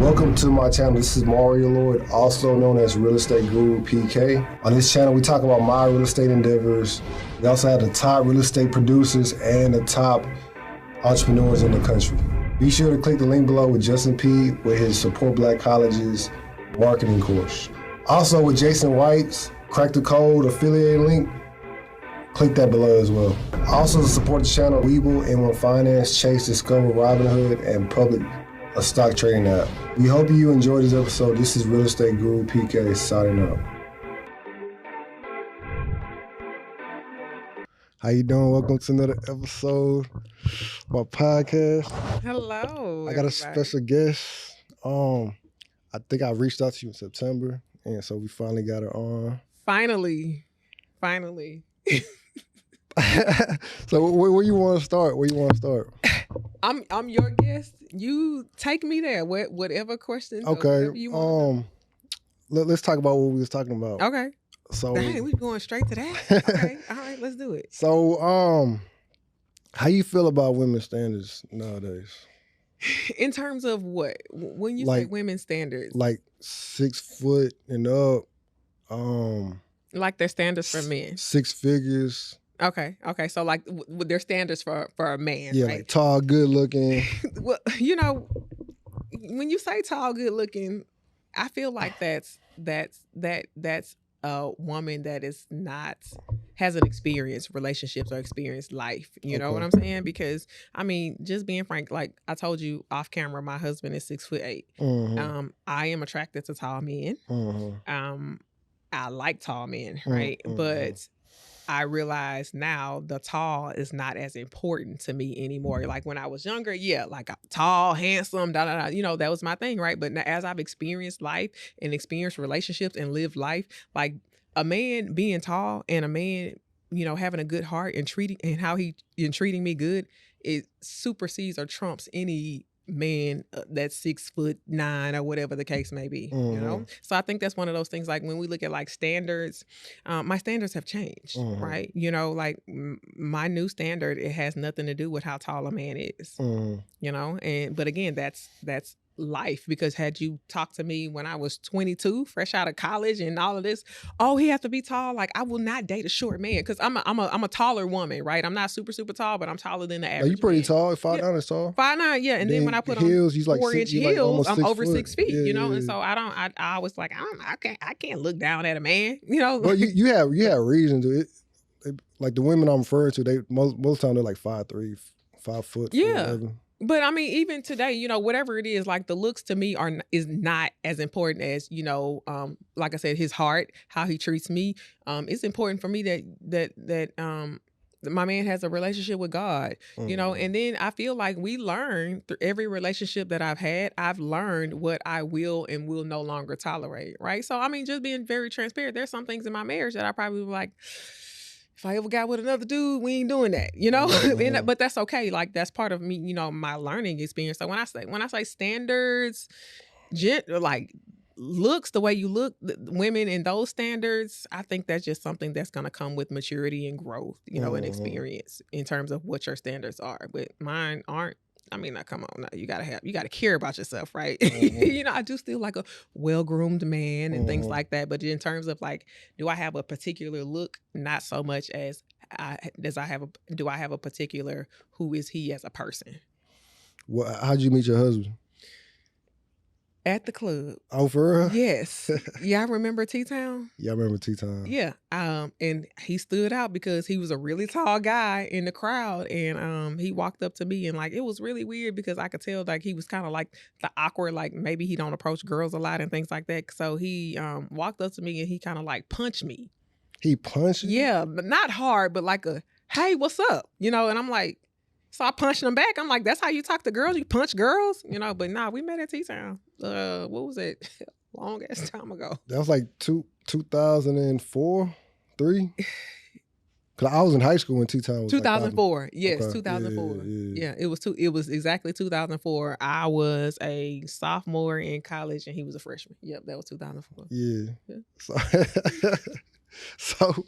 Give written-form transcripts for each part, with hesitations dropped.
Welcome to my channel. This is Mario Lloyd, also known as Real Estate Guru PK. On this channel, we talk about my real estate endeavors. We also have the top real estate producers and the top entrepreneurs in the country. Be sure to click the link below with Justin P with his Support Black Colleges marketing course. Also with Jason White's Crack the Code affiliate link, click that below as well. Also to support the channel, Webull, M1 Finance, Chase, Discover, Robinhood, and Public, a stock trading app. We hope you enjoyed this episode. This is Real Estate Guru PK signing out. How you doing? Welcome to another episode of my podcast. Hello. I got a special guest. I think I reached out to you in September, and so we finally got her on. Finally. So where you want to start? I'm your guest. You take me there. Whatever questions. Okay. Whatever you want let's talk about what we was talking about. Okay. So dang, we going straight to that. Okay. All right. Let's do it. So how you feel about women's standards nowadays? In terms of what? When you say women's standards, like 6 foot and up. Like their standards for men. 6 figures. Okay. So like their standards for a man. Yeah, right? like tall, good looking. Well, when you say tall, good looking, I feel like that's a woman that is not hasn't experienced relationships or experienced life. You know what I'm saying? Because I mean, just being frank, like I told you off camera, my husband is 6'8". Mm-hmm. I am attracted to tall men. Mm-hmm. I like tall men, right? Mm-hmm. But I realize now the tall is not as important to me anymore. Like when I was younger, yeah, like tall, handsome, that was my thing, right? But now, as I've experienced life and experienced relationships and lived life, like a man being tall and a man, having a good heart and treating me good, it supersedes or trumps any man that's 6'9" or whatever the case may be. So I think that's one of those things. Like when we look at like standards, my standards have changed, right? Like my new standard, it has nothing to do with how tall a man is. But again, that's life, because had you talked to me when I was 22, fresh out of college and all of this, he has to be tall. Like I will not date a short man because I'm a taller woman, right? I'm not super tall, but I'm taller than the average. You pretty man. tall. 5'9" is tall. 5'9", yeah. And then when I put heels, on like 4-inch heels, I'm over 6 feet. Yeah, And so I was like, I can't look down at a man. Well, you have reason to it. Like the women I'm referring to, they most of the time they're like 5'3", 5 foot. Yeah. 4'11". But I mean, even today, whatever it is, like the looks to me is not as important as, like I said, his heart, how he treats me. It's important for me that my man has a relationship with God, and then I feel like we learn through every relationship that I've had, I've learned what I will and will no longer tolerate. Right. So, I mean, just being very transparent, there's some things in my marriage that I probably would like, if I ever got with another dude, we ain't doing that, but that's okay. Like that's part of me, my learning experience. So when I say standards, like looks, the way you look, women in those standards, I think that's just something that's going to come with maturity and growth, and experience in terms of what your standards are. But mine aren't. I mean, come on, now you gotta care about yourself, right? I do still like a well-groomed man and things like that. But in terms of like, do I have a particular look? Not so much as do I have a particular who is he as a person? Well, how'd you meet your husband? At the club. Oh, for real? Yes. Yeah, I remember T-Town. Yeah, I remember T-Town. Yeah. And he stood out because he was a really tall guy in the crowd. And he walked up to me and like, it was really weird because I could tell like he was kind of like the awkward, like maybe he don't approach girls a lot and things like that. So he walked up to me and he kind of like punched me. He punched you? Yeah, but not hard, but like hey, what's up? And I'm like, so I punched him back. I'm like, that's how you talk to girls? You punch girls? But nah, we met at T-Town. What was it? Long ass time ago. That was like 2004, 3? Because I was in high school when T-Town was 2004. Like, yes, okay. 2004. Yeah. It was exactly 2004. I was a sophomore in college and he was a freshman. Yep, that was 2004. Yeah. So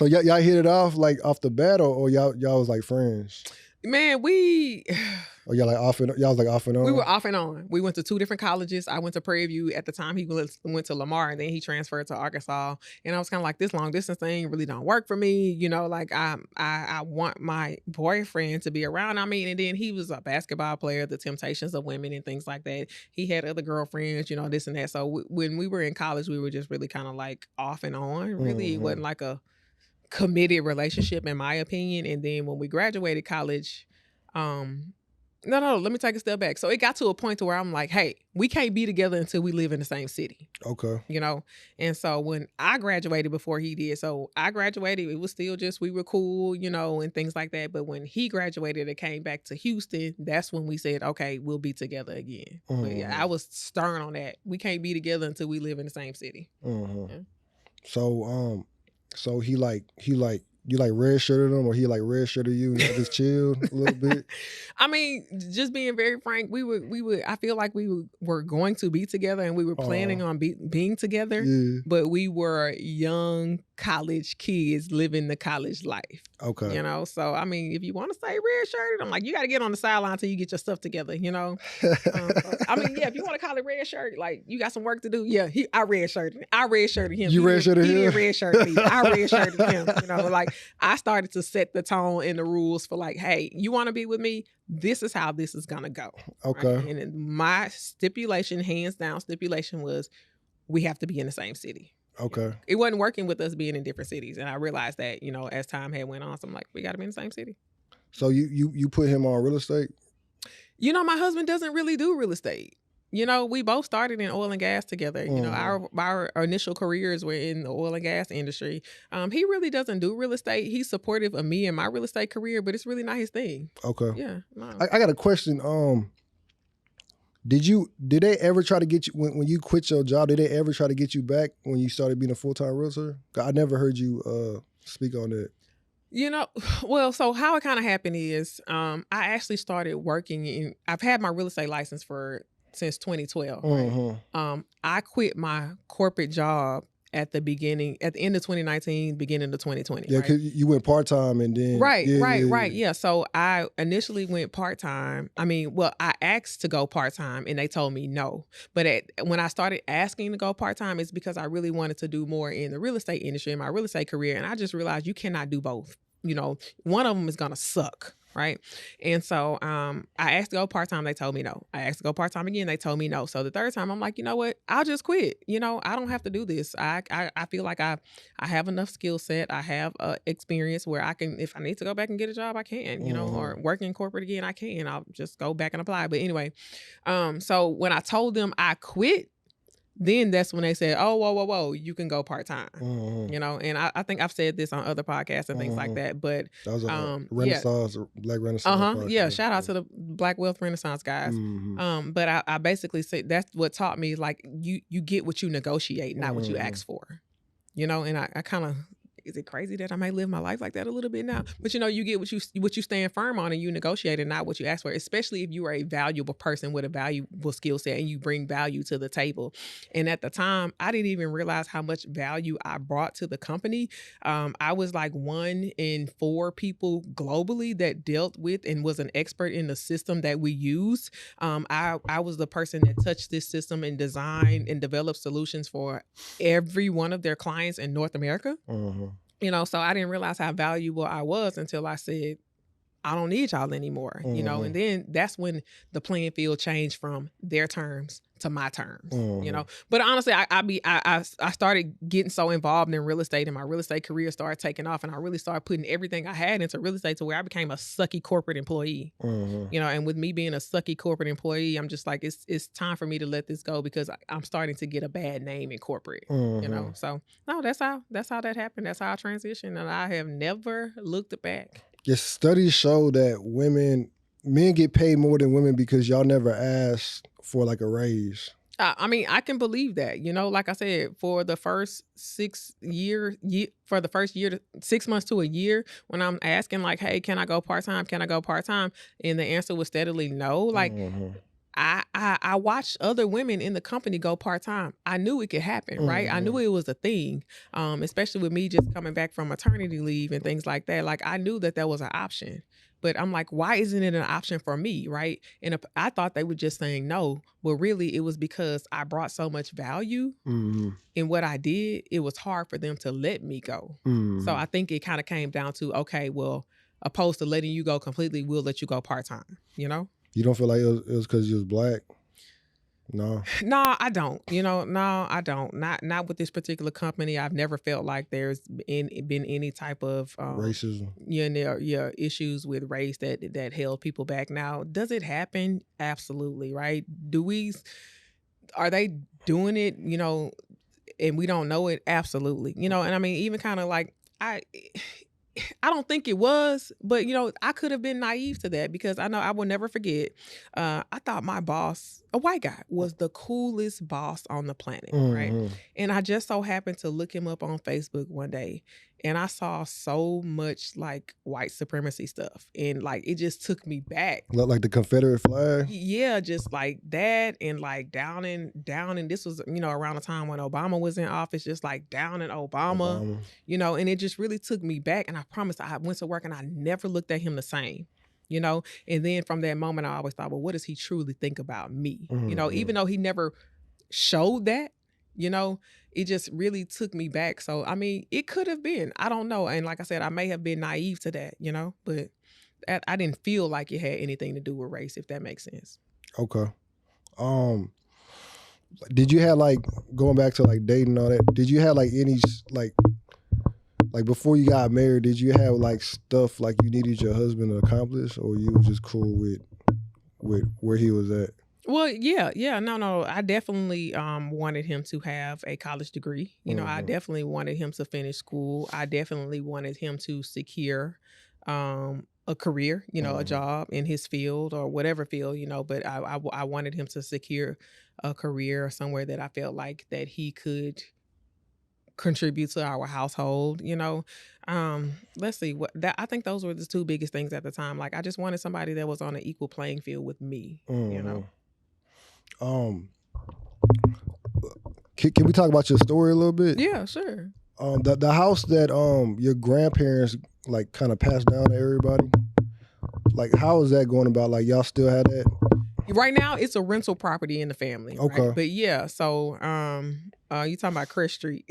y'all hit it off like off the bat, or y'all was like friends? Man, Or y'all was like off and on? we were off and on. We went to 2 different colleges. I went to Prairie View at the time. He went to Lamar, and then he transferred to Arkansas. And I was kind of like, this long distance thing really don't work for me. You know, like I want my boyfriend to be around. I mean, and then he was a basketball player, the temptations of women and things like that. He had other girlfriends, you know, this and that. So when we were in college, we were just really kind of like off and on. Really, it wasn't like a committed relationship, in my opinion. And then when we graduated college, no, let me take a step back. So it got to a point to where I'm like, hey, we can't be together until we live in the same city. Okay. You know? And so when I graduated before he did, so I graduated, it was still just, we were cool, you know, and things like that. But when he graduated and came back to Houston, that's when we said, okay, we'll be together again. But yeah, I was stern on that. We can't be together until we live in the same city. Yeah. So he you like red shirted him, or he like red shirted you and just chilled a little bit? I mean, just being very frank, we would. I feel like we were going to be together, and we were planning on being together. Yeah. But we were young college kids living the college life. Okay. You know, so I mean, if you want to say red shirted, I'm like, you got to get on the sideline until you get your stuff together. You know, I mean, yeah, if you want to call it red shirt, like you got some work to do. Yeah, I red shirted him. You red shirted him. He didn't red shirt me. I red shirted him. You know, like I started to set the tone and the rules for like, hey, you want to be with me? This is how this is gonna go. Okay. Right? And my stipulation, hands down stipulation, was we have to be in the same city. Okay. It wasn't working with us being in different cities. And I realized that, you know, as time had went on, so I'm like, we got to be in the same city. So you put him on real estate? You know, my husband doesn't really do real estate. You know, we both started in oil and gas together. You know, our initial careers were in the oil and gas industry. He really doesn't do real estate. He's supportive of me and my real estate career, but it's really not his thing. Okay. Yeah. No. I got a question. Did they ever try to get you when you quit your job? Did they ever try to get you back when you started being a full-time realtor? I never heard you speak on that. You know, well, so how it kind of happened is I actually started working I've had my real estate license since 2012. Right? I quit my corporate job at the end of 2019, beginning of 2020. Yeah, because you went part-time and then... Right. Yeah, so I initially went part-time. I mean, well, I asked to go part-time and they told me no. But when I started asking to go part-time, it's because I really wanted to do more in the real estate industry, in my real estate career. And I just realized you cannot do both. You know, one of them is going to suck. Right. And so I asked to go part-time. They told me no. I asked to go part-time again. They told me no. So the third time I'm like, you know what? I'll just quit. You know, I don't have to do this. I feel like I have enough skill set. I have experience where I can, if I need to go back and get a job, I can, you know, or work in corporate again, I can. I'll just go back and apply. But anyway, so when I told them I quit, then that's when they said, oh, whoa, you can go part-time, you know? And I think I've said this on other podcasts and things like that, but... That was a Renaissance, Black Renaissance. Yeah, shout out to the Black Wealth Renaissance guys. But I basically say that's what taught me, like, you get what you negotiate, not what you ask for, you know? And I kind of... Is it crazy that I might live my life like that a little bit now? But you know, you get what you stand firm on and you negotiate and not what you ask for, especially if you are a valuable person with a valuable skill set and you bring value to the table. And at the time, I didn't even realize how much value I brought to the company. I was like 1 in 4 people globally that dealt with and was an expert in the system that we used. I was the person that touched this system and designed and developed solutions for every one of their clients in North America. You know, so I didn't realize how valuable I was until I said, I don't need y'all anymore, you know, and then that's when the playing field changed from their terms to my terms, you know. But honestly, I started getting so involved in real estate and my real estate career started taking off and I really started putting everything I had into real estate to where I became a sucky corporate employee, you know, and with me being a sucky corporate employee, I'm just like, it's time for me to let this go because I'm starting to get a bad name in corporate, you know. So no, that's how that happened. That's how I transitioned and I have never looked back. Yes, studies show that men get paid more than women because y'all never asked for like a raise. I mean, I can believe that, you know, like I said, for the first 6 months to a year, when I'm asking like, hey, can I go part-time? And the answer was steadily no. Like, I watched other women in the company go part-time. I knew it could happen, right? I knew it was a thing, especially with me just coming back from maternity leave and things like that. Like, I knew that was an option. But I'm like, why isn't it an option for me, right? And I thought they were just saying no, but really it was because I brought so much value in what I did. It was hard for them to let me go. So I think it kind of came down to, okay, well, opposed to letting you go completely, we'll let you go part-time, you know? You don't feel like it was because you was black? No. No, I don't. No, I don't. Not with this particular company. I've never felt like there's been any type of racism. Issues with race that held people back. Now, does it happen? Absolutely, right? Are they doing it, and we don't know it? Absolutely. And I mean, even kind of like I don't think it was, but I could have been naive to that because I know I will never forget. I thought my boss, a white guy, was the coolest boss on the planet, right? And I just so happened to look him up on Facebook one day, and I saw so much like white supremacy stuff, and like it just took me back. Like the Confederate flag? Yeah, just like that, and like down and this was around the time when Obama was in office, just like down in Obama. And it just really took me back. And I promise I went to work and I never looked at him the same. And then from that moment I always thought, well, what does he truly think about me? Even though he never showed that, it just really took me back. So I mean, it could have been, I don't know. And like I said, I may have been naive to that, but I didn't feel like it had anything to do with race, if that makes sense. Okay. Did you have like, going back to like dating and all that, did you have like any like before you got married, did you have like stuff like you needed your husband to accomplish, or you was just cool with where he was at? Well, yeah, no. I definitely wanted him to have a college degree. I definitely wanted him to finish school. I definitely wanted him to secure a career, a job in his field or whatever field, but I wanted him to secure a career somewhere that I felt like that he could contribute to our household. Let's see, I think those were the two biggest things at the time. Like, I just wanted somebody that was on an equal playing field with me. Can we talk about your story a little bit? Yeah, sure. The house that your grandparents like kind of passed down to everybody, like how is that going about? Like, y'all still have that? Right now, it's a rental property in the family. Okay. Right? But yeah, so you talking about Crest Street?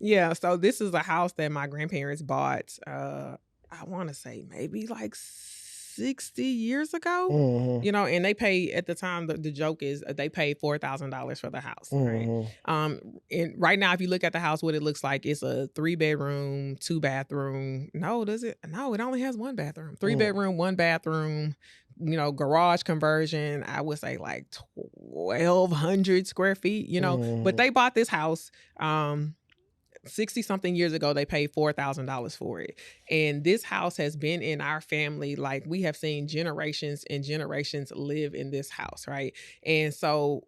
Yeah. So this is a house that my grandparents bought. I want to say maybe like 60 years ago, and they paid at the time. The joke is they paid $4,000 for the house. Right. And right now, if you look at the house, what it looks like, it's a 3-bedroom, 2-bathroom. No, does it? No, it only has 1 bathroom. 3-bedroom, 1 bathroom. Garage conversion. I would say like 1,200 square feet. But they bought this house. 60 something years ago, they paid $4,000 for it. And this house has been in our family. Like, we have seen generations and generations live in this house. Right. And so,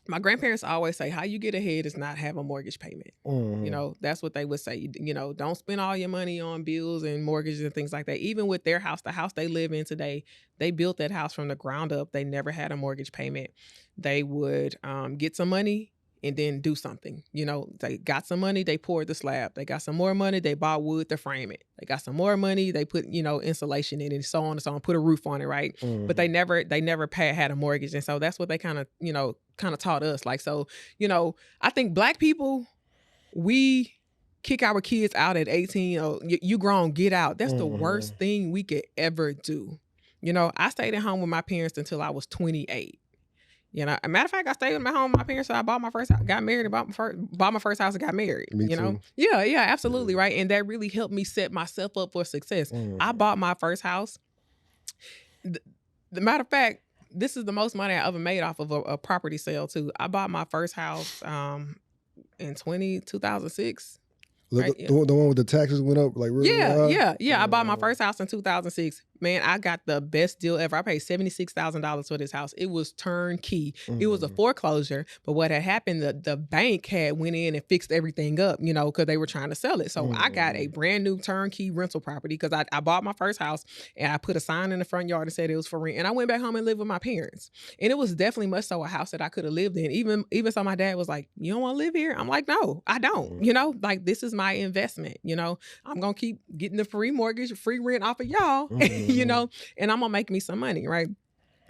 my grandparents always say, how you get ahead is not have a mortgage payment. That's what they would say. Don't spend all your money on bills and mortgages and things like that. Even with their house, the house they live in today, they built that house from the ground up. They never had a mortgage payment. They would get some money and then do something. They got some money, they poured the slab. They got some more money, they bought wood to frame it. They got some more money, they put, insulation in it, and so on and so on, put a roof on it, right? But they never had a mortgage. And so that's what they kind of taught us. Like, so, I think Black people, we kick our kids out at 18. Oh, you grown, get out. That's the worst thing we could ever do. I stayed at home with my parents until I was 28. A matter of fact, I stayed at home with my parents. So I bought my first house, got married, and bought my first house and got married. Me too. Yeah, absolutely, right. And that really helped me set myself up for success. I bought my first house. The matter of fact, this is the most money I ever made off of a property sale too. I bought my first house in 2006. Right? The one with the taxes went up like really high? Yeah. I bought my first house in 2006. Man, I got the best deal ever. I paid $76,000 for this house. It was turnkey. It was a foreclosure, but what had happened, the bank had went in and fixed everything up, you know, because they were trying to sell it. So I got a brand new turnkey rental property because I bought my first house and I put a sign in the front yard and said it was for rent. And I went back home and lived with my parents. And it was definitely much so a house that I could have lived in. Even so my dad was like, "You don't want to live here?" I'm like, "No, I don't." You know, like this is my investment, you know. I'm gonna keep getting the free mortgage, free rent off of y'all, you know, and I'm gonna make me some money, right?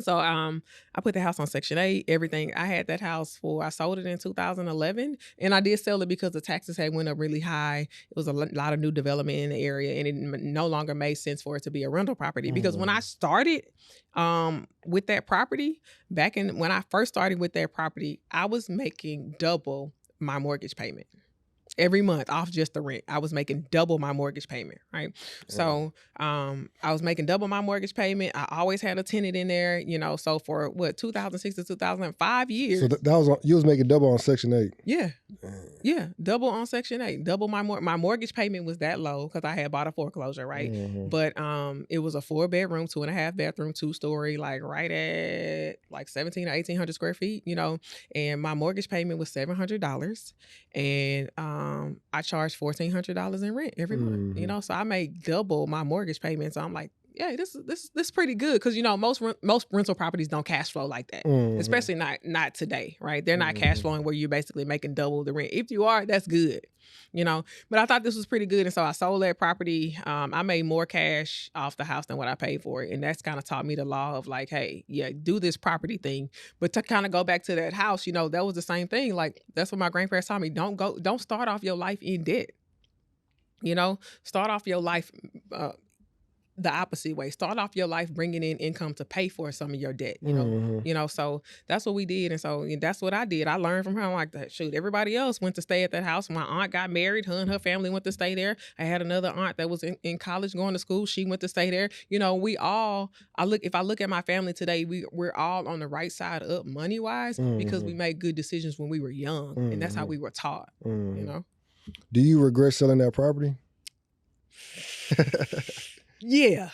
So I put the house on Section 8, everything. I had that house I sold it in 2011, and I did sell it because the taxes had went up really high. It was a lot of new development in the area, and it no longer made sense for it to be a rental property. Because when I started with that property, when I first started with that property, I was making double my mortgage payment. Every month off just the rent. I was making double my mortgage payment, right? So I was making double my mortgage payment. I always had a tenant in there, you know, so for 2006 to 2005 years. So that was you was making double on Section 8? Yeah. Yeah, double on Section 8. Double my mortgage payment was that low because I had bought a foreclosure, right? But it was a 4-bedroom, 2.5 bathroom, 2-story, like right at like 1,700 or 1,800 square feet, you know, and my mortgage payment was $700, and I charged $1,400 in rent every month, you know, so I made double my mortgage payment. So I'm like, yeah, this is pretty good because, you know, most rental properties don't cash flow like that, especially not today, right? They're not cash flowing where you're basically making double the rent. If you are, that's good, you know. But I thought this was pretty good, and so I sold that property. I made more cash off the house than what I paid for it, and that's kind of taught me the law of like, hey, yeah, do this property thing. But to kind of go back to that house, you know, that was the same thing. Like that's what my grandparents taught me. Don't start off your life in debt. You know, start off your life the opposite way. Start off your life bringing in income to pay for some of your debt, you know. You know, so that's what we did, and so that's what I did. I learned from her. I'm like, shoot, everybody else went to stay at that house. My aunt got married, her and her family went to stay there. I had another aunt that was in college going to school. She went to stay there. You know, if I look at my family today, we're all on the right side up money wise because we made good decisions when we were young, and that's how we were taught. You know. Do you regret selling that property? Yeah,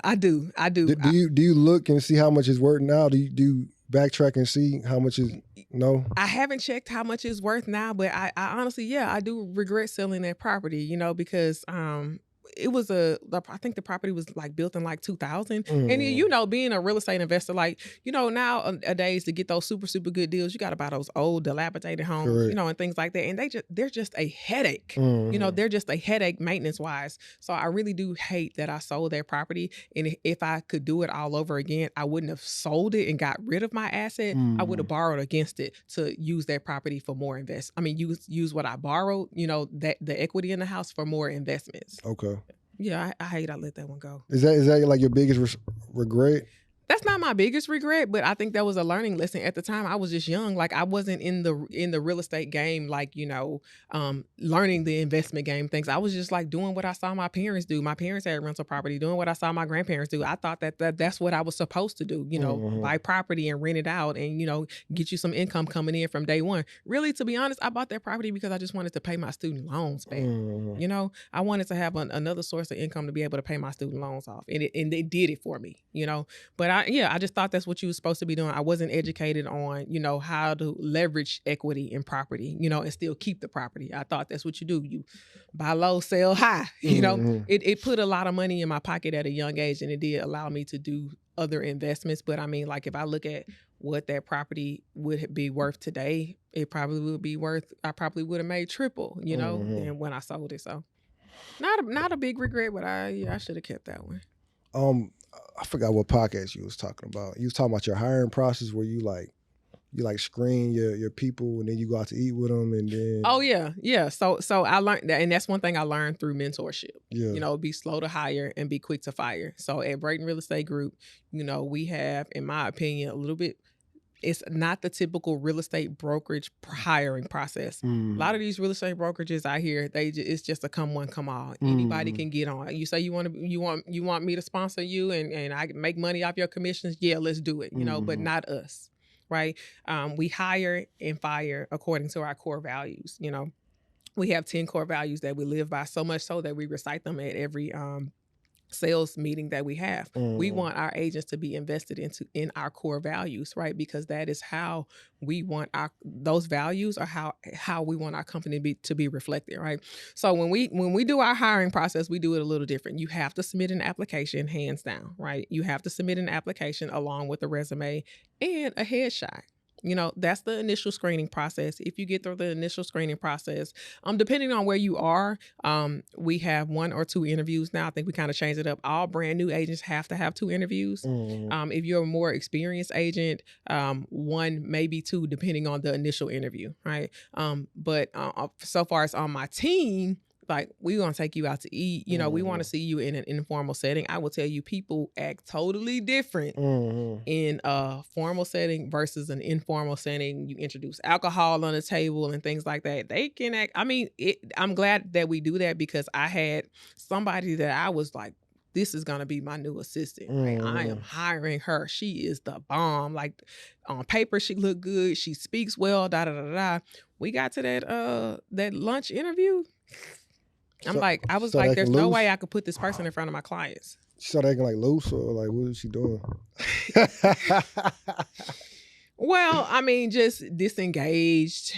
I do. Do you look and see how much it's worth now? Do you backtrack and see how much is? No, I haven't checked how much it's worth now, but I honestly, yeah, I do regret selling that property. You know, because it was I think the property was like built in like 2000. And you know, being a real estate investor, like, you know, nowadays to get those super, super good deals, you got to buy those old dilapidated homes, correct, you know, and things like that. And they're just a headache, you know, they're just a headache maintenance wise. So I really do hate that I sold that property. And if I could do it all over again, I wouldn't have sold it and got rid of my asset. I would have borrowed against it to use that property for more use what I borrowed, you know, that the equity in the house for more investments. Okay. Yeah, I hate I let that one go. Is that like your biggest regret? That's not my biggest regret, but I think that was a learning lesson. At the time, I was just young. Like I wasn't in the real estate game, like, you know, learning the investment game things. I was just like doing what I saw my parents do. My parents had rental property, doing what I saw my grandparents do. I thought that's what I was supposed to do, you know, buy property and rent it out and, you know, get you some income coming in from day one. Really, to be honest, I bought that property because I just wanted to pay my student loans back. You know, I wanted to have another source of income to be able to pay my student loans off. And it did it for me, you know, but I just thought that's what you were supposed to be doing. I wasn't educated on, you know, how to leverage equity in property, you know, and still keep the property. I thought that's what you do. You buy low, sell high, you know. It put a lot of money in my pocket at a young age, and it did allow me to do other investments. But I mean, like if I look at what that property would be worth today, it probably would be worth, I probably would have made triple, you know, than when I sold it. So not a big regret, but I should have kept that one. I forgot what podcast you was talking about. You was talking about your hiring process where you screen your people and then you go out to eat with them and then. Oh yeah. So I learned that, and that's one thing I learned through mentorship. Yeah. You know, be slow to hire and be quick to fire. So at Brayton Real Estate Group, you know, we have, in my opinion, a little bit. It's not the typical real estate brokerage hiring process. A lot of these real estate brokerages out here, it's just a come one, come all. Anybody can get on. You say you want me to sponsor you and I make money off your commissions. Yeah, let's do it. You know, but not us, right? We hire and fire according to our core values. You know, we have 10 core values that we live by, so much so that we recite them at every sales meeting that we have. We want our agents to be invested in our core values, right? Because that is how we want those values are how we want our company to be reflected, right? So when we do our hiring process, we do it a little different. You have to submit an application, hands down, right? You have to submit an application along with a resume and a headshot. That's the initial screening process. If you get through the initial screening process, depending on where you are, we have 1 or 2 interviews now. I think we kind of changed it up. All brand new agents have to have 2 interviews. If you're a more experienced agent, 1, maybe 2, depending on the initial interview, right? But so far as on my team, like, we're going to take you out to eat. We want to see you in an informal setting. I will tell you, people act totally different in a formal setting versus an informal setting. You introduce alcohol on the table and things like that. They can act, I'm glad that we do that, because I had somebody that I was like, this is going to be my new assistant. Right? I am hiring her. She is the bomb. Like, on paper, she looked good. She speaks well, da-da-da-da. We got to that lunch interview. I was like, there's no way I could put this person in front of my clients. She started acting like loose, or like, what is she doing? Well, just disengaged,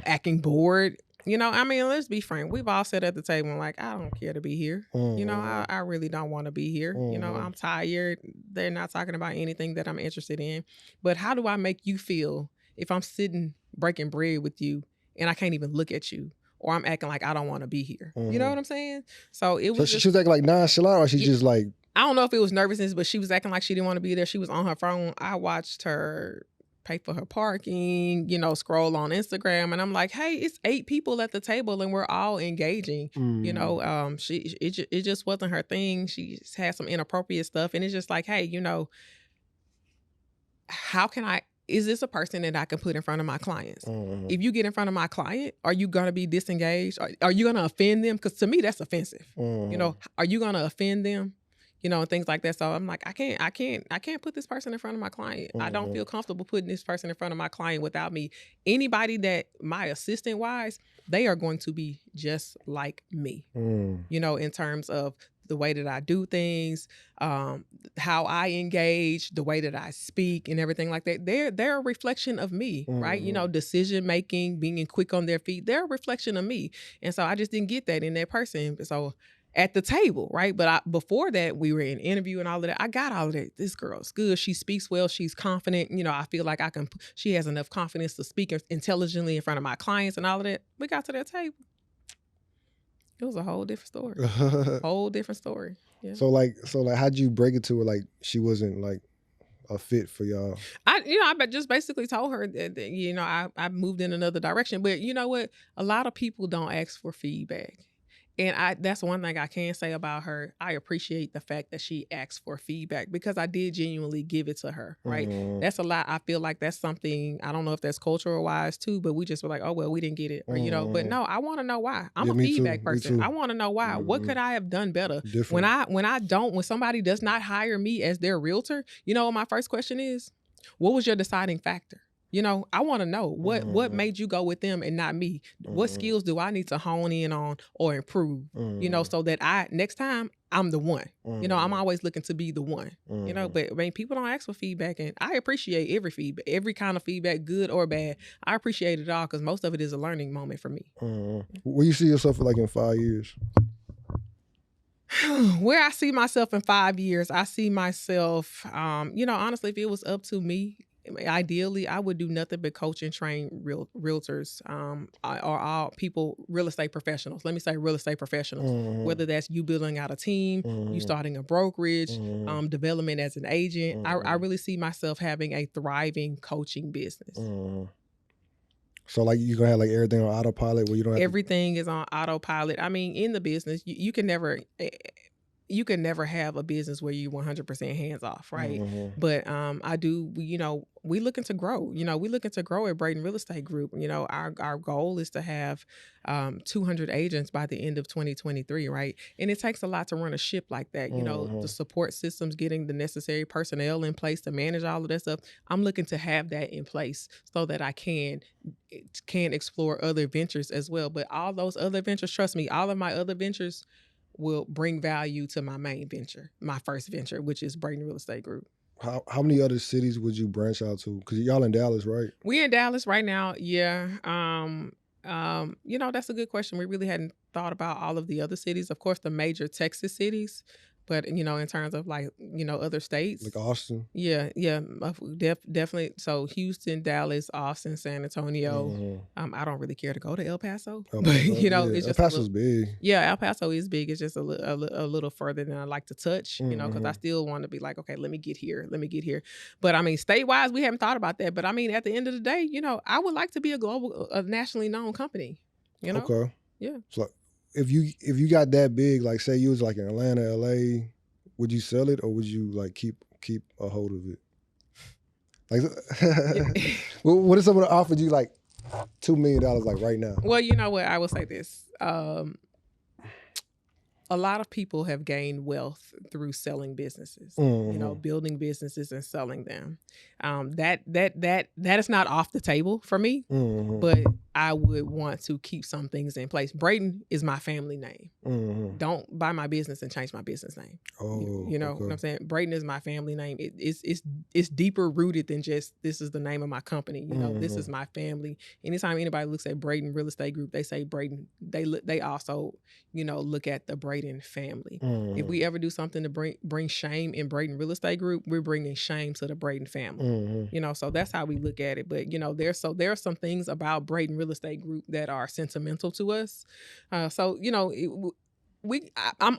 acting bored. Let's be frank. We've all sat at the table and like, I don't care to be here. I really don't want to be here. I'm tired. They're not talking about anything that I'm interested in. But how do I make you feel if I'm sitting breaking bread with you and I can't even look at you? Or I'm acting like I don't want to be here. You know what I'm saying? So it was. So she was acting like nonchalant, or she just like. I don't know if it was nervousness, but she was acting like she didn't want to be there. She was on her phone. I watched her pay for her parking, scroll on Instagram, and I'm like, hey, it's 8 people at the table, and we're all engaging. It just wasn't her thing. She just had some inappropriate stuff, and it's just like, hey, how can I? Is this a person that I can put in front of my clients? If you get in front of my client, are you going to be disengaged? Are you going to offend them? Because to me, that's offensive. Are you going to offend them? And things like that. So I'm like, I can't put this person in front of my client. I don't feel comfortable putting this person in front of my client without me. Anybody that my assistant wise, they are going to be just like me, in terms of the way that I do things, how I engage, the way that I speak and everything like that. They're a reflection of me, right? Decision making, being quick on their feet, they're a reflection of me. And so I just didn't get that in that person. So at the table, right? But before that, we were in interview and all of that. I got all of that. This girl's good. She speaks well. She's confident. I feel like she has enough confidence to speak intelligently in front of my clients and all of that. We got to that table. It was a whole different story. Whole different story. Yeah. So how'd you break it to her like she wasn't like a fit for y'all? I just basically told her that I moved in another direction. But you know what? A lot of people don't ask for feedback. And that's one thing I can say about her. I appreciate the fact that she asked for feedback, because I did genuinely give it to her, right? That's a lot. I feel like that's something, I don't know if that's cultural wise too, but we just were like, oh, well, we didn't get it. Or, but no, I want to know why. I'm a feedback person. I want to know why. What could I have done better? Different. When somebody does not hire me as their realtor, what my first question is? What was your deciding factor? I want to know what made you go with them and not me. What skills do I need to hone in on or improve, so that next time I'm the one. I'm always looking to be the one, but people don't ask for feedback, and I appreciate every feedback, every kind of feedback, good or bad. I appreciate it all, because most of it is a learning moment for me. Where you see yourself in 5 years? Where I see myself in 5 years, I see myself, honestly, if it was up to me, ideally, I would do nothing but coach and train realtors, or all people, real estate professionals. Let me say real estate professionals, whether that's you building out a team, you starting a brokerage, development as an agent. I really see myself having a thriving coaching business. So like you're gonna have like everything on autopilot, where you don't have everything is on autopilot. In the business, you can never have a business where you're 100% hands off, right? But I do, we looking to grow. We looking to grow at Braden Real Estate Group. Our goal is to have 200 agents by the end of 2023, right? And it takes a lot to run a ship like that. The support systems, getting the necessary personnel in place to manage all of that stuff. I'm looking to have that in place so that I can explore other ventures as well. But all those other ventures, trust me, all of my other ventures will bring value to my main venture, my first venture, which is Braden Real Estate Group. How many other cities would you branch out to? Because y'all in Dallas, right? We in Dallas right now. Yeah. That's a good question. We really hadn't thought about all of the other cities. Of course, the major Texas cities, but in terms of like, other states. Like Austin? Yeah. Definitely. So Houston, Dallas, Austin, San Antonio. Mm-hmm. I don't really care to go to El Paso. But it's just El Paso's big. Yeah, El Paso is big. It's just a little further than I like to touch, because I still want to be like, okay, let me get here. But I mean, state-wise, we haven't thought about that. But I mean, at the end of the day, I would like to be a nationally known company, Okay. Yeah. So if you got that big, like say you was like in Atlanta, LA, would you sell it or would you like keep a hold of it? Like, what if someone offered you like $2 million like right now? Well, you know what? I will say this. A lot of people have gained wealth through selling businesses, building businesses and selling them. That is not off the table for me, but I would want to keep some things in place. Braden is my family name. Don't buy my business and change my business name. You know what I'm saying? Braden is my family name. It's deeper rooted than just this is the name of my company. This is my family. Anytime anybody looks at Braden Real Estate Group, they say Braden. They also look at the Braden family. If we ever do something to bring shame in Braden Real Estate Group, we're bringing shame to the Braden family. So that's how we look at it. But there are some things about Braden Real Estate Group that are sentimental to us. I'm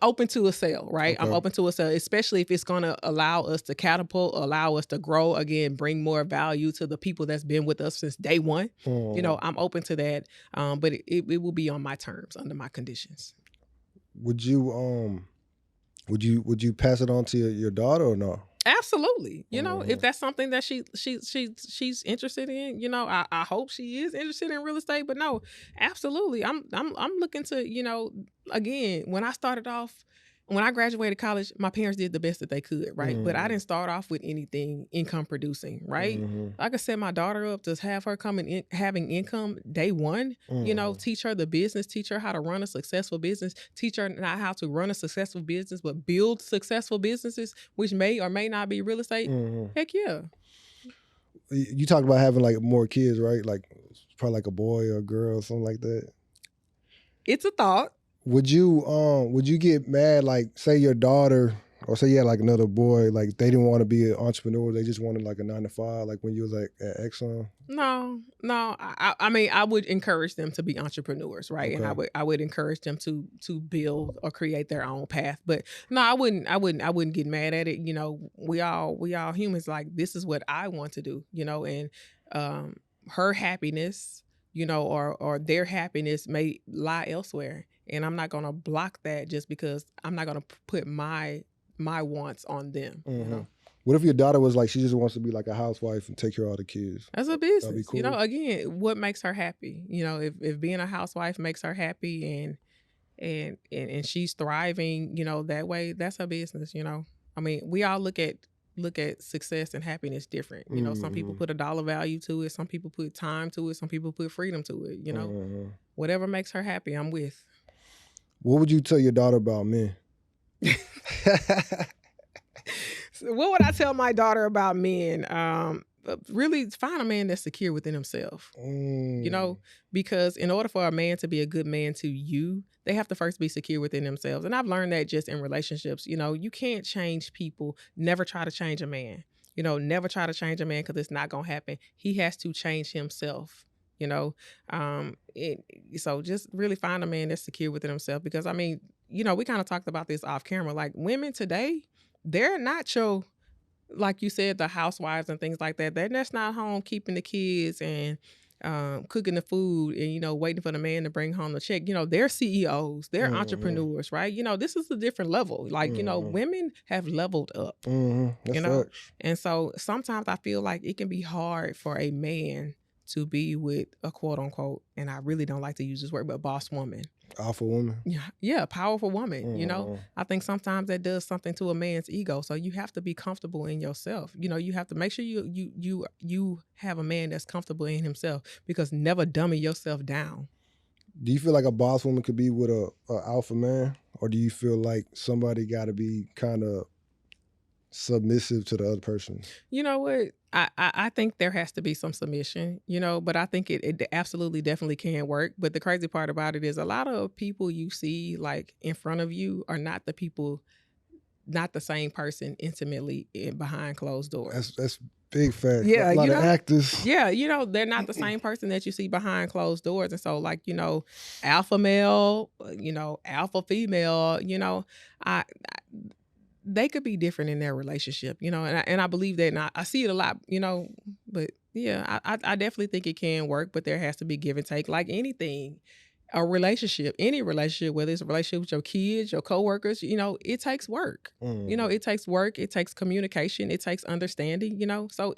open to a sale, right? Okay. I'm open to a sale, especially if it's going to allow us to catapult, allow us to grow again, bring more value to the people that's been with us since day one. I'm open to that, but it will be on my terms, under my conditions. Would you pass it on to your daughter or no? Absolutely. If that's something that she's interested in, I hope she is interested in real estate, but no, absolutely. I'm looking to, again, when I graduated college, my parents did the best that they could, right? But I didn't start off with anything income producing, right? I could set my daughter up to have her having income day one, teach her the business, teach her how to run a successful business, teach her not how to run a successful business, but build successful businesses, which may or may not be real estate. Heck yeah. You talked about having like more kids, right? Like probably like a boy or a girl or something like that. It's a thought. Would you get mad, like say your daughter, or say you had like another boy, like they didn't want to be an entrepreneur, they just wanted like a 9-to-5, like when you was like at Exxon? No. I mean, I would encourage them to be entrepreneurs, right? Okay. And I would encourage them to build or create their own path. But no, I wouldn't get mad at it. We all humans. Like, this is what I want to do. And her happiness, or their happiness may lie elsewhere. And I'm not going to block that just because I'm not going to put my wants on them. What if your daughter was like, she just wants to be like a housewife and take care of all the kids? That's a business. That'd be cool. Again, what makes her happy? If being a housewife makes her happy and she's thriving, that way, that's her business. I mean, we all look at success and happiness different. Some people put a dollar value to it. Some people put time to it. Some people put freedom to it. Whatever makes her happy, I'm with. What would you tell your daughter about men? So what would I tell my daughter about men? Really find a man that's secure within himself. Because in order for a man to be a good man to you, they have to first be secure within themselves. And I've learned that just in relationships. You can't change people. Never try to change a man. Never try to change a man because it's not going to happen. He has to change himself. So just really find a man that's secure within himself, because I mean, we kind of talked about this off camera. Like, women today, they're not your, like you said, the housewives and things like that. They're just not home keeping the kids and cooking the food and, waiting for the man to bring home the check. They're CEOs, they're entrepreneurs, right? This is a different level. Like, women have leveled up, Facts. And so sometimes I feel like it can be hard for a man to be with a quote unquote, and I really don't like to use this word, but boss woman. Alpha woman. Yeah, powerful woman. I think sometimes that does something to a man's ego. So you have to be comfortable in yourself. You have to make sure you have a man that's comfortable in himself, because never dummy yourself down. Do you feel like a boss woman could be with a alpha man, or do you feel like somebody got to be kind of submissive to the other person? You know what? I think there has to be some submission, but I think it absolutely definitely can work. But the crazy part about it is a lot of people you see like in front of you are not the people, not the same person intimately behind closed doors. That's big fact. Yeah, a lot of actors. Yeah, they're not the same person that you see behind closed doors. And so like, alpha male, alpha female, I they could be different in their relationship, and I believe that, and I see it a lot, but yeah, I definitely think it can work, but there has to be give and take like anything. A relationship, any relationship, whether it's a relationship with your kids, your coworkers, it takes work. It takes work, it takes communication, it takes understanding, so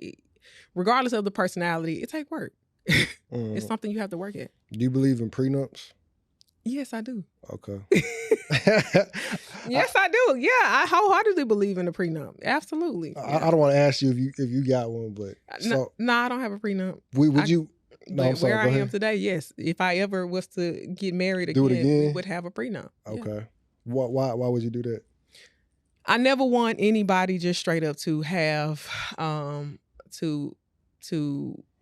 regardless of the personality, it takes work. It's something you have to work at. Do you believe in prenups? Yes, I do. Okay. Yes, I do. Yeah, I wholeheartedly believe in a prenup. Absolutely. I don't want to ask you if you got one, but no, I don't have a prenup. Would you? No, but where I am today, yes. If I ever was to get married again, we would have a prenup. Okay. Yeah. Why would you do that? I never want anybody just straight up to have to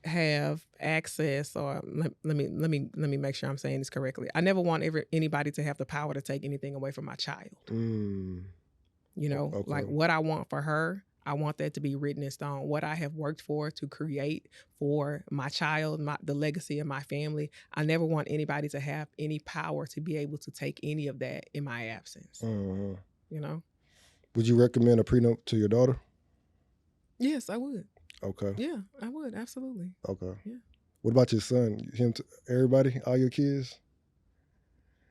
have access, or let me make sure I'm saying this correctly. I never want anybody to have the power to take anything away from my child. Okay. Like what I want for her, I want that to be written in stone. What I have worked for to create for my child, the legacy of my family. I never want anybody to have any power to be able to take any of that in my absence. Would you recommend a prenup to your daughter? Yes, I would. Okay. Yeah, I would. Absolutely. Okay. Yeah. What about your son? Everybody? All your kids?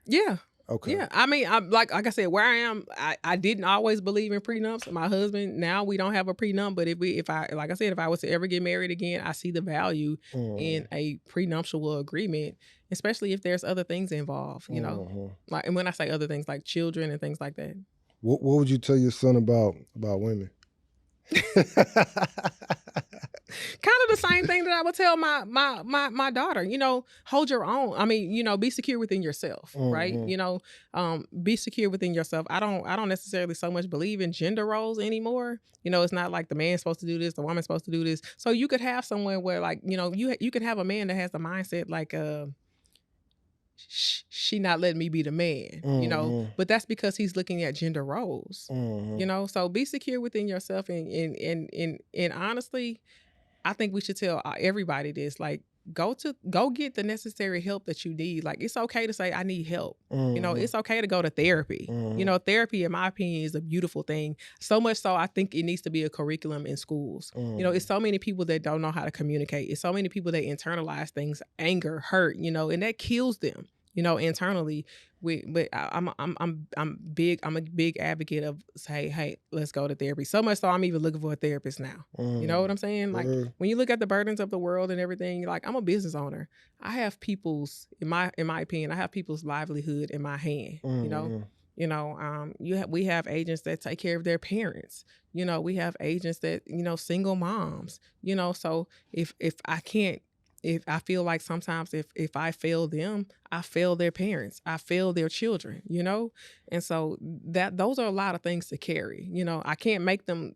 Yeah. Okay. Yeah. I mean, like I said, where I am, I didn't always believe in prenups. My husband, now we don't have a prenup, but if I was to ever get married again, I see the value in a prenuptial agreement, especially if there's other things involved, Like, and when I say other things, like children and things like that. What would you tell your son about women? Kind of the same thing that I would tell my daughter, hold your own. I mean, be secure within yourself, right? Be secure within yourself. I don't necessarily so much believe in gender roles anymore. It's not like the man's supposed to do this, the woman's supposed to do this. So you could have somewhere where like, you could have a man that has the mindset like, she not letting me be the man, but that's because he's looking at gender roles, so be secure within yourself. And honestly, I think we should tell everybody this, like, go get the necessary help that you need. Like, it's okay to say, I need help. It's okay to go to therapy. Therapy, in my opinion, is a beautiful thing. So much so, I think it needs to be a curriculum in schools. It's so many people that don't know how to communicate. It's so many people that internalize things, anger, hurt, and that kills them. Internally, but I'm a big advocate of say, hey, let's go to therapy. So much so I'm even looking for a therapist now. You know what I'm saying? Like when you look at the burdens of the world and everything, like I'm a business owner. I have people's, in my opinion, I have people's livelihood in my hand. We have agents that take care of their parents. We have agents that, single moms. So if I feel like sometimes if I fail them, I fail their parents, I fail their children, and so those are a lot of things to carry. I can't make them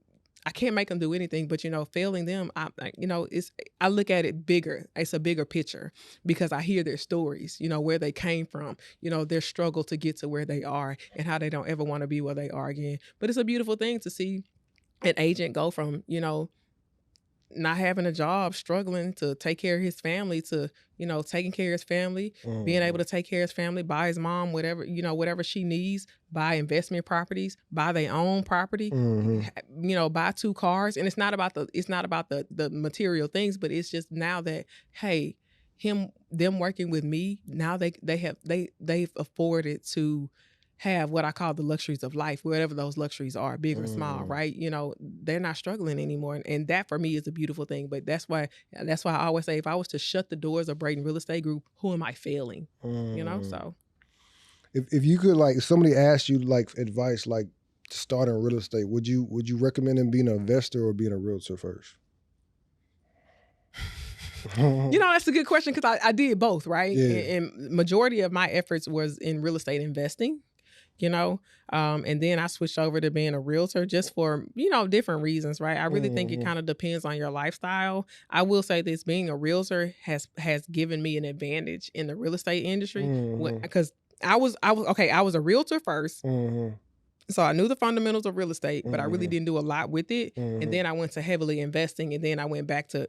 do anything, but failing them, I look at it bigger. It's a bigger picture because I hear their stories, where they came from, their struggle to get to where they are and how they don't ever want to be where they are again. But it's a beautiful thing to see an agent go from, not having a job, struggling to take care of his family, to, taking care of his family, being able to take care of his family, buy his mom whatever she needs, buy investment properties, buy their own property, buy 2 cars. And it's not about the material things, but it's just now that, hey, them working with me, now they've afforded to have what I call the luxuries of life, whatever those luxuries are, big or small, right? They're not struggling anymore. And that for me is a beautiful thing. But that's why I always say, if I was to shut the doors of Braden Real Estate Group, who am I failing? So. If you could, like, if somebody asked you like advice, like starting real estate, would you recommend them being an investor or being a realtor first? That's a good question because I did both, right? Yeah. And majority of my efforts was in real estate investing, and then I switched over to being a realtor just for, different reasons, right? I really think it kind of depends on your lifestyle. I will say this, being a realtor has given me an advantage in the real estate industry because I was a realtor first. So I knew the fundamentals of real estate, but I really didn't do a lot with it. And then I went to heavily investing, and then I went back to,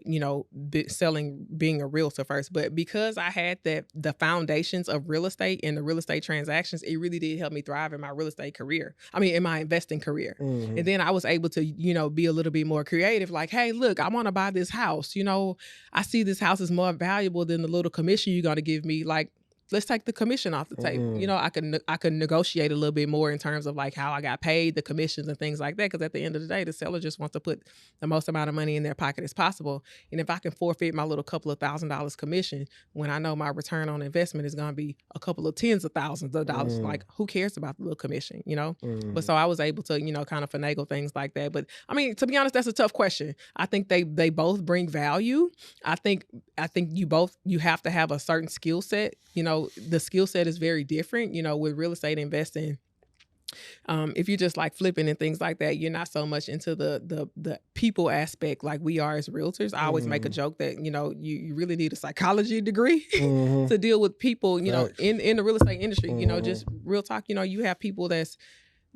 being a realtor first. But because I had the foundations of real estate and the real estate transactions, it really did help me thrive in my real estate career. In my investing career. And then I was able to, be a little bit more creative. Like, hey, look, I want to buy this house. I see this house is more valuable than the little commission you're going to give me. Like, let's take the commission off the table. I could negotiate a little bit more in terms of like how I got paid, the commissions and things like that. Because at the end of the day, the seller just wants to put the most amount of money in their pocket as possible. And if I can forfeit my little couple of $1,000s commission when I know my return on investment is going to be a couple of tens of thousands of dollars, like who cares about the little commission, But so I was able to, kind of finagle things like that. But to be honest, that's a tough question. I think they both bring value. I think you have to have a certain skill set. The skill set is very different, with real estate investing. If you're just like flipping and things like that, you're not so much into the people aspect like we are as realtors. I always make a joke that, you really need a psychology degree to deal with people, in the real estate industry, just real talk, you have people that's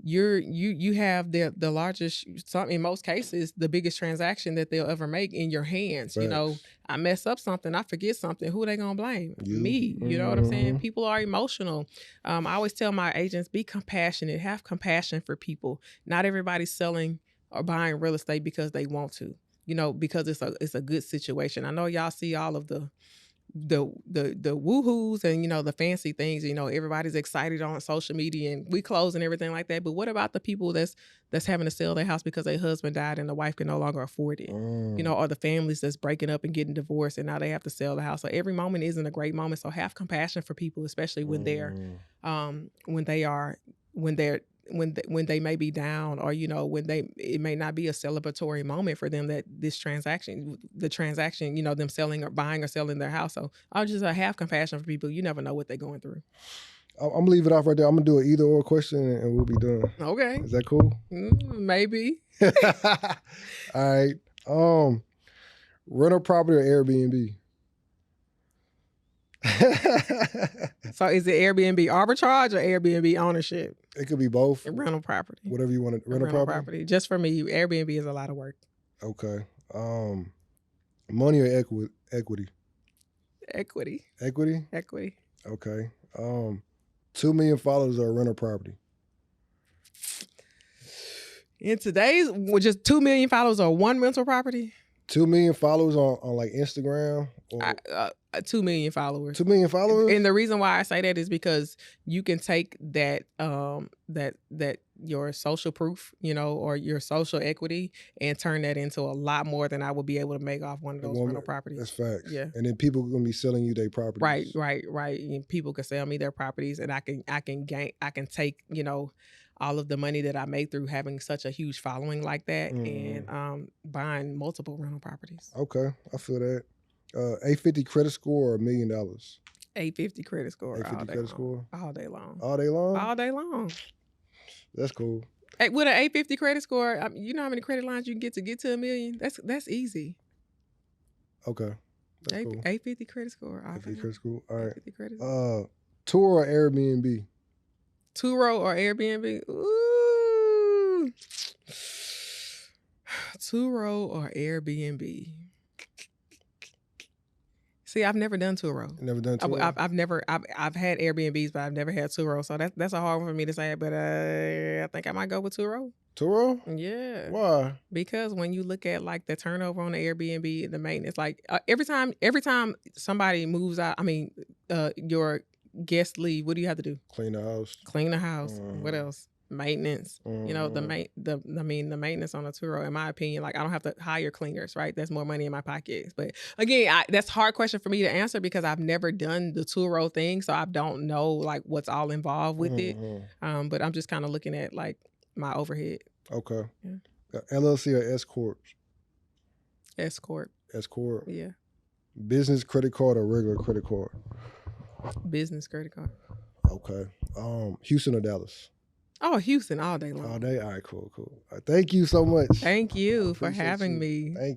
you have the largest, in most cases, the biggest transaction that they'll ever make in your hands. Right. I mess up something, I forget something. Who are they gonna blame? Me. You know what I'm saying? People are emotional. I always tell my agents, be compassionate, have compassion for people. Not everybody's selling or buying real estate because they want to. Because it's a good situation. I know y'all see all of the woohoos and the fancy things, everybody's excited on social media and we close and everything like that, but what about the people that's having to sell their house because their husband died and the wife can no longer afford it, or the families that's breaking up and getting divorced and now they have to sell the house? So every moment isn't a great moment, so have compassion for people, especially when when they may be down, or it may not be a celebratory moment for them that the transaction, them selling or buying or selling their house. So I'll just have compassion for people. You never know what they're going through. I'm gonna leave it off right there. I'm gonna do an either or question and we'll be done. Okay. Is that cool? Maybe. All right. Rental property or Airbnb? So is it Airbnb arbitrage or Airbnb ownership? It could be both. Rental property. Whatever you want to. Rental property? Just for me, Airbnb is a lot of work. Okay. Money or equity? Equity. Equity? Equity. Okay. 2 million followers or a rental property? In today's, with just 2 million followers or one rental property? 2 million followers on like Instagram? Or 2 million followers. 2 million followers? And the reason why I say that is because you can take that your social proof, or your social equity, and turn that into a lot more than I would be able to make off one of those rental properties. That's facts. Yeah. And then people are gonna be selling you their properties. Right. And people can sell me their properties, and I can take, all of the money that I make through having such a huge following like that, and buying multiple rental properties. Okay, I feel that. 850 credit score or $1 million? 850 credit score. 850 credit score? All day long. All day long? All day long. That's cool. Hey, with an 850 credit score, you know how many credit lines you can get to $1 million? That's easy. Okay. That's cool. 850 credit score. 850 credit score. All right. 850 credit score. Tour or Airbnb? Turo or Airbnb? Ooh. Turo or Airbnb? See, I've never done Turo. Never done Turo? I've had Airbnbs, but I've never had Turo. So that's a hard one for me to say, but I think I might go with Turo. Turo? Yeah. Why? Because when you look at like the turnover on the Airbnb, the maintenance, like every time somebody moves out, your guest leave, what do you have to do? Clean the house. What else? Maintenance. The maintenance on a Turo, in my opinion, like I don't have to hire cleaners, right? That's more money in my pockets. But again, that's a hard question for me to answer because I've never done the Turo thing, so I don't know like what's all involved with it. But I'm just kind of looking at like my overhead. Okay. Yeah. LLC or S Corp? S Corp. S Corp. Yeah. Business credit card or regular credit card? Business credit card. Okay. Houston or Dallas? Oh, Houston all day long. All day? All right, cool. All right, thank you so much. Thank you for Appreciate having you. me. Thank you.